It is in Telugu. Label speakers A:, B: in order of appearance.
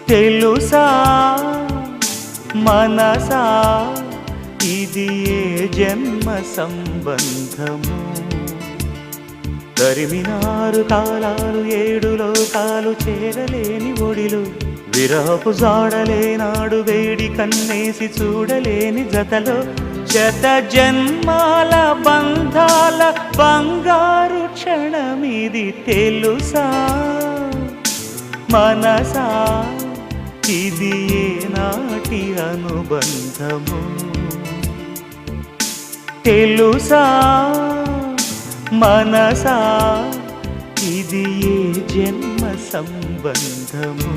A: తెలుసా మనసా ఇది ఏ జన్మ సంబంధము తరిమినారు కాలాలు ఏడు లోకాలు చేరలేని ఒడిలు విరహపు జాడలేనాడు వేడి కన్నేసి చూడలేని జతలో శత జన్మాల బంధాల బంగారు క్షణమిది తెలుసా మనసా ఇది ఏనాటి అనుబంధము తెలుసా మనసా ఇది ఏ జన్మ సంబంధము